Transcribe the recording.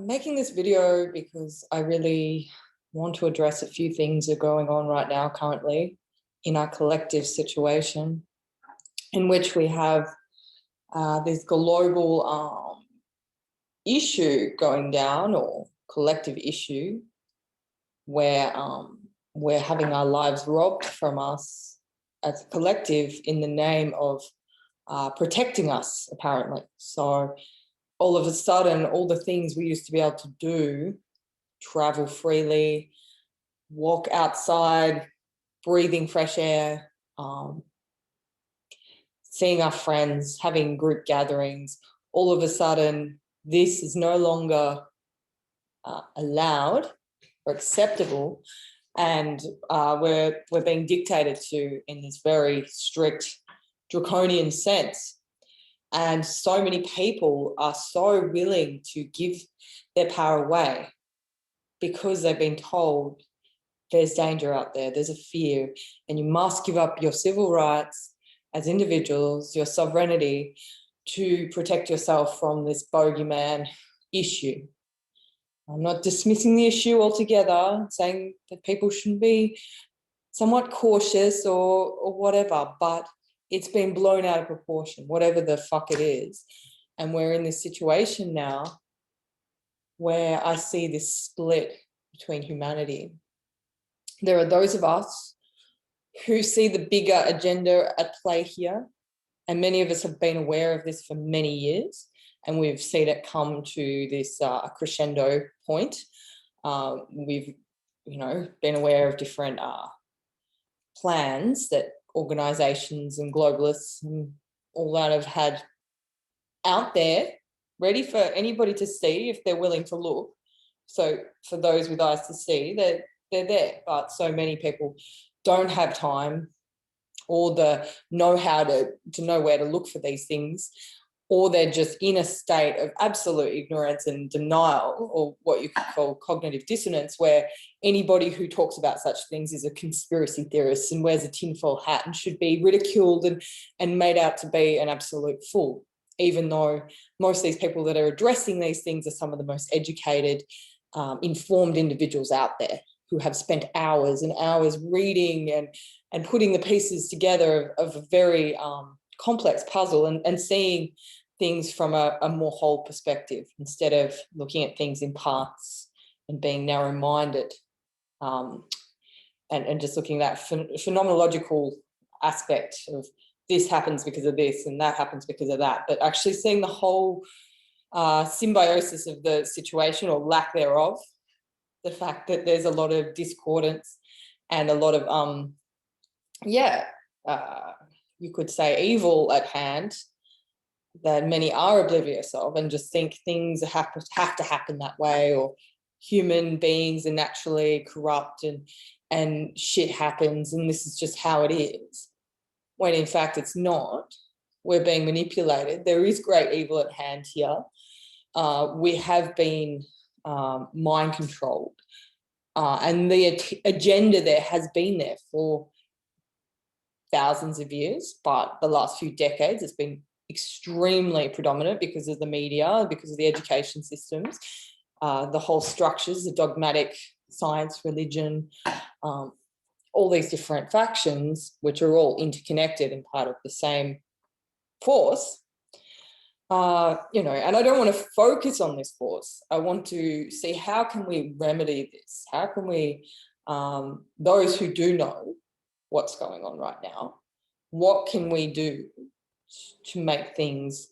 I'm making this video because I really want to address a few things that are going on right now currently in our collective situation, in which we have this global issue going down, or collective issue, where we're having our lives robbed from us as a collective in the name of protecting us, apparently. So all of a sudden, all the things we used to be able to do, travel freely, walk outside, breathing fresh air, seeing our friends, having group gatherings, all of a sudden, this is no longer allowed or acceptable, and we're being dictated to in this very strict, draconian sense. And so many people are so willing to give their power away because they've been told there's danger out there, there's a fear, and you must give up your civil rights as individuals, your sovereignty, to protect yourself from this bogeyman issue. I'm not dismissing the issue altogether, saying that people shouldn't be somewhat cautious or whatever, but it's been blown out of proportion, whatever the fuck it is. And we're in this situation now where I see this split between humanity. There are those of us who see the bigger agenda at play here, and many of us have been aware of this for many years, and we've seen it come to this crescendo point. We've, been aware of different plans that organisations and globalists and all that have had out there, ready for anybody to see if they're willing to look. So for those with eyes to see, they're there, but so many people don't have time or the know-how to know where to look for these things, or they're just in a state of absolute ignorance and denial, or what you could call cognitive dissonance, where anybody who talks about such things is a conspiracy theorist and wears a tinfoil hat and should be ridiculed and made out to be an absolute fool, even though most of these people that are addressing these things are some of the most educated, informed individuals out there who have spent hours and hours reading and putting the pieces together of a very complex puzzle and seeing things from a more whole perspective, instead of looking at things in parts and being narrow-minded, and just looking at that phenomenological aspect of this happens because of this and that happens because of that, but actually seeing the whole symbiosis of the situation, or lack thereof, the fact that there's a lot of discordance and a lot of, you could say evil at hand that many are oblivious of, and just think things have to happen that way, or human beings are naturally corrupt and shit happens and this is just how it is, when in fact it's not. We're being manipulated. There is great evil at hand here. We have been mind controlled, and the agenda there has been there for thousands of years, but the last few decades it's been extremely predominant because of the media, because of the education systems, the whole structures, the dogmatic science, religion, all these different factions, which are all interconnected and part of the same force. And I don't want to focus on this force. I want to see, how can we remedy this? How can we, those who do know what's going on right now, what can we do to make things